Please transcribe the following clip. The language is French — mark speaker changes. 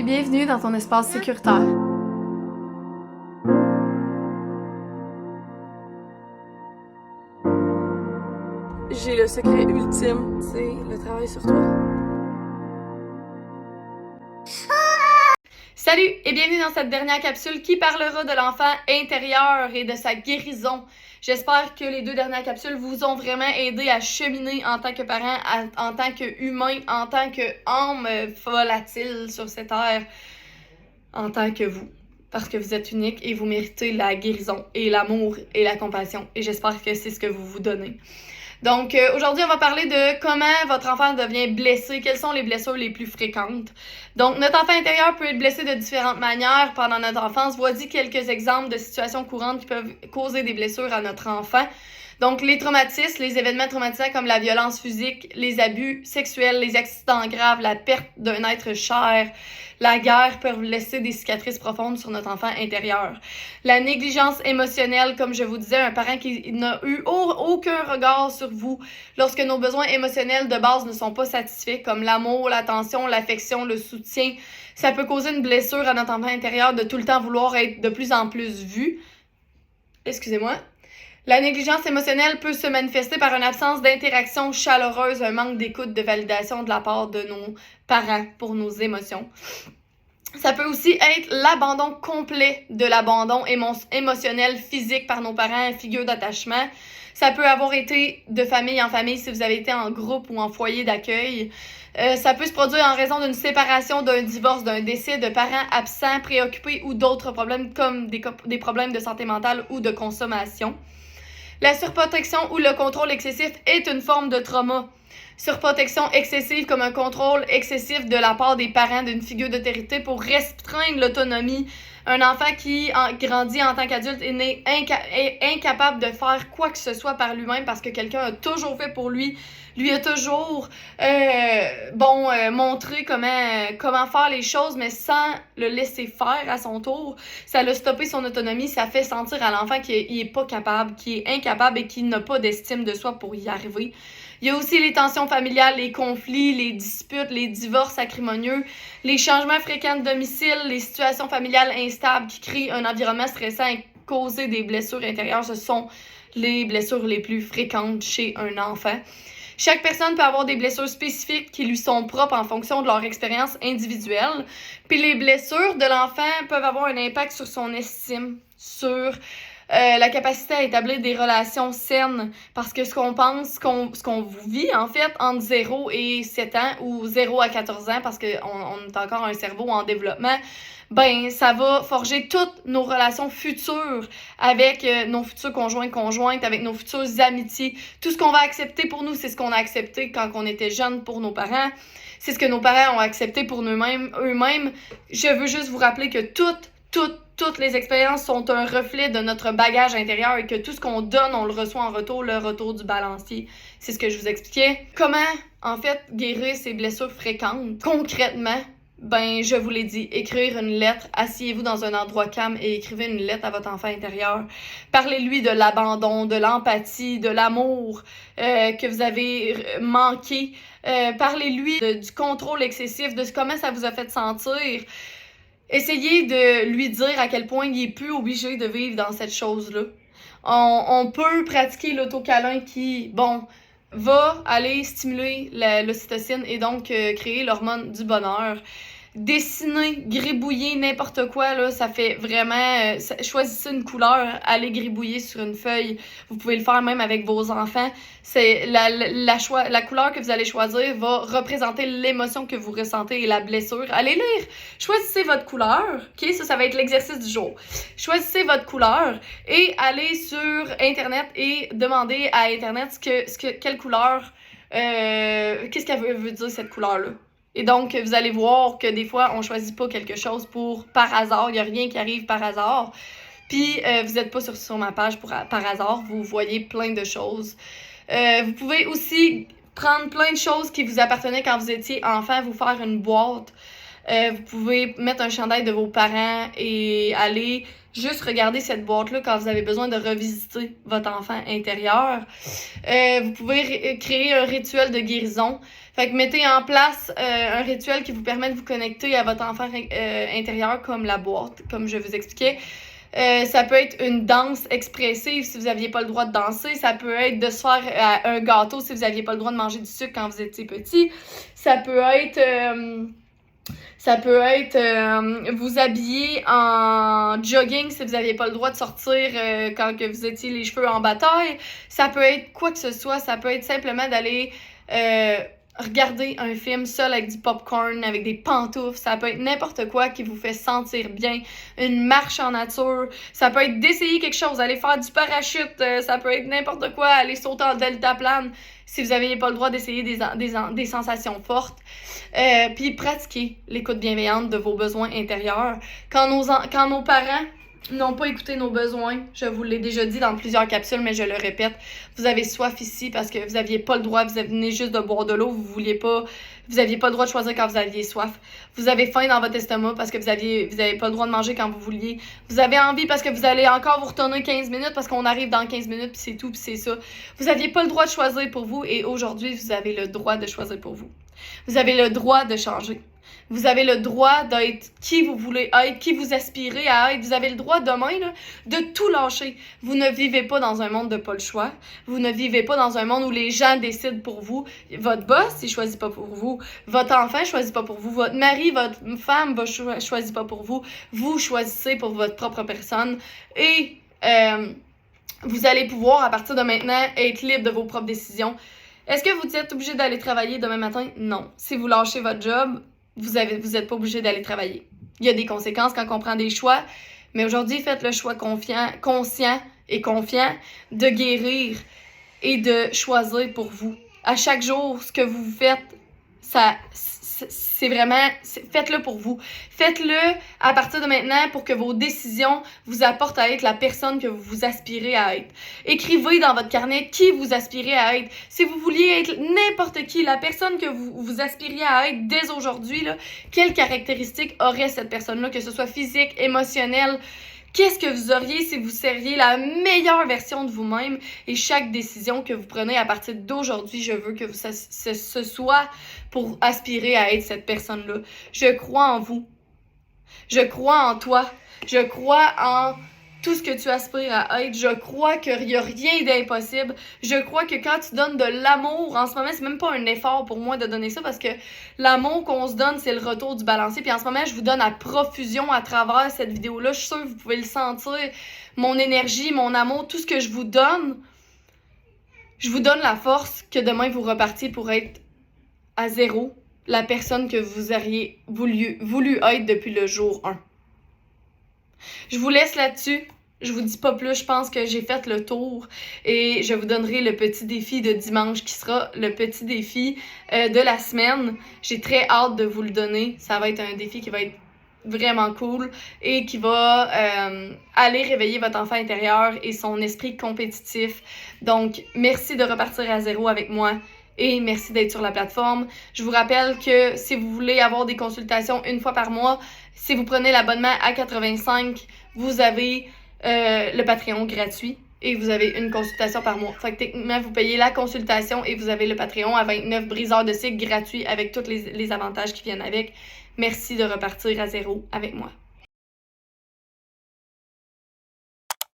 Speaker 1: bienvenue dans ton espace sécuritaire.
Speaker 2: J'ai le secret ultime, c'est le travail sur toi.
Speaker 1: Salut et bienvenue dans cette dernière capsule qui parlera de l'enfant intérieur et de sa guérison. J'espère que les 2 dernières capsules vous ont vraiment aidé à cheminer en tant que parent, en tant qu'humain, en tant qu'âme volatile sur cette terre, en tant que vous. Parce que vous êtes unique et vous méritez la guérison et l'amour et la compassion. Et j'espère que c'est ce que vous vous donnez. Donc, aujourd'hui, on va parler de comment votre enfant devient blessé, quelles sont les blessures les plus fréquentes. Donc, notre enfant intérieur peut être blessé de différentes manières pendant notre enfance. Voici quelques exemples de situations courantes qui peuvent causer des blessures à notre enfant. Donc, les traumatismes, les événements traumatisants comme la violence physique, les abus sexuels, les accidents graves, la perte d'un être cher, la guerre peuvent laisser des cicatrices profondes sur notre enfant intérieur. La négligence émotionnelle, comme je vous disais, un parent qui n'a eu aucun regard sur vous lorsque nos besoins émotionnels de base ne sont pas satisfaits, comme l'amour, l'attention, l'affection, le soutien, ça peut causer une blessure à notre enfant intérieur de tout le temps vouloir être de plus en plus vu. Excusez-moi. La négligence émotionnelle peut se manifester par une absence d'interaction chaleureuse, un manque d'écoute, de validation de la part de nos parents pour nos émotions. Ça peut aussi être l'abandon complet de l'abandon émotionnel physique par nos parents, figure d'attachement. Ça peut avoir été de famille en famille si vous avez été en groupe ou en foyer d'accueil. Ça peut se produire en raison d'une séparation, d'un divorce, d'un décès, de parents absents, préoccupés ou d'autres problèmes comme des problèmes de santé mentale ou de consommation. La surprotection ou le contrôle excessif est une forme de trauma. Surprotection excessive comme un contrôle excessif de la part des parents d'une figure d'autorité pour restreindre l'autonomie. Un enfant qui grandit en tant qu'adulte est incapable de faire quoi que ce soit par lui-même parce que quelqu'un a toujours fait pour lui. Lui a toujours montré comment faire les choses, mais sans le laisser faire à son tour. Ça l'a stoppé son autonomie, ça fait sentir à l'enfant qu'il est pas capable, qu'il est incapable et qu'il n'a pas d'estime de soi pour y arriver. Il y a aussi les tensions familiales, les conflits, les disputes, les divorces acrimonieux, les changements fréquents de domicile, les situations familiales instables qui créent un environnement stressant et causent des blessures intérieures. Ce sont les blessures les plus fréquentes chez un enfant. Chaque personne peut avoir des blessures spécifiques qui lui sont propres en fonction de leur expérience individuelle. Puis les blessures de l'enfant peuvent avoir un impact sur son estime, sur la capacité à établir des relations saines. Parce que ce qu'on pense, ce qu'on vit en fait entre 0 et 7 ans ou 0 à 14 ans, parce qu'on est encore un cerveau en développement, ben ça va forger toutes nos relations futures avec nos futurs conjointes, avec nos futures amitiés. Tout ce qu'on va accepter pour nous, c'est ce qu'on a accepté quand on était jeune pour nos parents. C'est ce que nos parents ont accepté pour eux-mêmes. Je veux juste vous rappeler que toutes les expériences sont un reflet de notre bagage intérieur et que tout ce qu'on donne, on le reçoit en retour, le retour du balancier. C'est ce que je vous expliquais. Comment, en fait, guérir ces blessures fréquentes? Concrètement, ben, je vous l'ai dit, écrire une lettre, asseyez-vous dans un endroit calme et écrivez une lettre à votre enfant intérieur. Parlez-lui de l'abandon, de l'empathie, de l'amour que vous avez manqué. Parlez-lui du contrôle excessif, de comment ça vous a fait sentir. Essayez de lui dire à quel point il est plus obligé de vivre dans cette chose-là. On peut pratiquer l'autocâlin qui, va aller stimuler l'ocytocine et donc créer l'hormone du bonheur. Dessiner, gribouiller, n'importe quoi, là, ça fait vraiment... choisissez une couleur, allez gribouiller sur une feuille. Vous pouvez le faire même avec vos enfants. C'est la couleur que vous allez choisir va représenter l'émotion que vous ressentez et la blessure. Allez lire, choisissez votre couleur. OK, ça va être l'exercice du jour. Choisissez votre couleur et allez sur Internet et demandez à Internet quelle couleur... qu'est-ce qu'elle veut dire cette couleur-là. Et donc, vous allez voir que des fois, on choisit pas quelque chose par hasard. Il n'y a rien qui arrive par hasard. Puis, vous n'êtes pas sur ma page par hasard. Vous voyez plein de choses. Vous pouvez aussi prendre plein de choses qui vous appartenaient quand vous étiez enfant, vous faire une boîte Vous pouvez mettre un chandail de vos parents et aller juste regarder cette boîte-là quand vous avez besoin de revisiter votre enfant intérieur. Vous pouvez créer un rituel de guérison. Fait que mettez en place un rituel qui vous permet de vous connecter à votre enfant intérieur, comme la boîte, comme je vous expliquais. Ça peut être une danse expressive si vous n'aviez pas le droit de danser. Ça peut être de se faire un gâteau si vous n'aviez pas le droit de manger du sucre quand vous étiez petit. Ça peut être vous habiller en jogging si vous n'aviez pas le droit de sortir quand que vous étiez les cheveux en bataille. Ça peut être quoi que ce soit. Ça peut être simplement d'aller regarder un film seul avec du popcorn, avec des pantoufles. Ça peut être n'importe quoi qui vous fait sentir bien. Une marche en nature. Ça peut être d'essayer quelque chose, aller faire du parachute. Ça peut être n'importe quoi, aller sauter en deltaplane si vous n'aviez pas le droit d'essayer des sensations fortes. Puis pratiquer l'écoute bienveillante de vos besoins intérieurs. Quand nos parents n'ont pas écouté nos besoins, je vous l'ai déjà dit dans plusieurs capsules, mais je le répète, vous avez soif ici parce que vous n'aviez pas le droit, vous venez juste de boire de l'eau, vous n'aviez pas le droit de choisir quand vous aviez soif. Vous avez faim dans votre estomac parce que vous avez pas le droit de manger quand vous vouliez. Vous avez envie parce que vous allez encore vous retourner 15 minutes parce qu'on arrive dans 15 minutes puis c'est tout puis c'est ça. Vous n'aviez pas le droit de choisir pour vous et aujourd'hui, vous avez le droit de choisir pour vous. Vous avez le droit de changer. Vous avez le droit d'être qui vous voulez être, qui vous aspirez à être. Vous avez le droit demain là, de tout lâcher. Vous ne vivez pas dans un monde de pas le choix. Vous ne vivez pas dans un monde où les gens décident pour vous. Votre boss, il choisit pas pour vous. Votre enfant choisit pas pour vous. Votre mari, votre femme choisit pas pour vous. Vous choisissez pour votre propre personne. Et vous allez pouvoir, à partir de maintenant, être libre de vos propres décisions. Est-ce que vous êtes obligé d'aller travailler demain matin? Non. Si vous lâchez votre job, vous êtes pas obligé d'aller travailler. Il y a des conséquences quand on prend des choix, mais aujourd'hui, faites le choix conscient et confiant de guérir et de choisir pour vous. À chaque jour, ce que vous faites, c'est vraiment, faites-le pour vous. Faites-le à partir de maintenant pour que vos décisions vous apportent à être la personne que vous aspirez à être. Écrivez dans votre carnet qui vous aspirez à être. Si vous vouliez être n'importe qui, la personne que vous aspiriez à être dès aujourd'hui, là, quelles caractéristiques aurait cette personne-là, que ce soit physique, émotionnelle. Qu'est-ce que vous auriez si vous seriez la meilleure version de vous-même? Et chaque décision que vous prenez à partir d'aujourd'hui, je veux que ce soit pour aspirer à être cette personne-là. Je crois en vous. Je crois en toi. Je crois en tout ce que tu aspires à être. Je crois qu'il n'y a rien d'impossible. Je crois que quand tu donnes de l'amour, en ce moment, c'est même pas un effort pour moi de donner ça parce que l'amour qu'on se donne, c'est le retour du balancier. Puis en ce moment, je vous donne à profusion à travers cette vidéo-là. Je suis sûre que vous pouvez le sentir. Mon énergie, mon amour, tout ce que je vous donne la force que demain vous repartiez pour être à zéro la personne que vous auriez voulu être depuis le jour 1. Je vous laisse là-dessus. Je vous dis pas plus, je pense que j'ai fait le tour et je vous donnerai le petit défi de dimanche qui sera le petit défi de la semaine. J'ai très hâte de vous le donner. Ça va être un défi qui va être vraiment cool et qui va aller réveiller votre enfant intérieur et son esprit compétitif. Donc, merci de repartir à zéro avec moi. Et merci d'être sur la plateforme. Je vous rappelle que si vous voulez avoir des consultations une fois par mois, si vous prenez l'abonnement à 85, vous avez le Patreon gratuit et vous avez une consultation par mois. Fait que techniquement, vous payez la consultation et vous avez le Patreon à 29 briseurs de cycle gratuit avec tous les avantages qui viennent avec. Merci de repartir à zéro avec moi.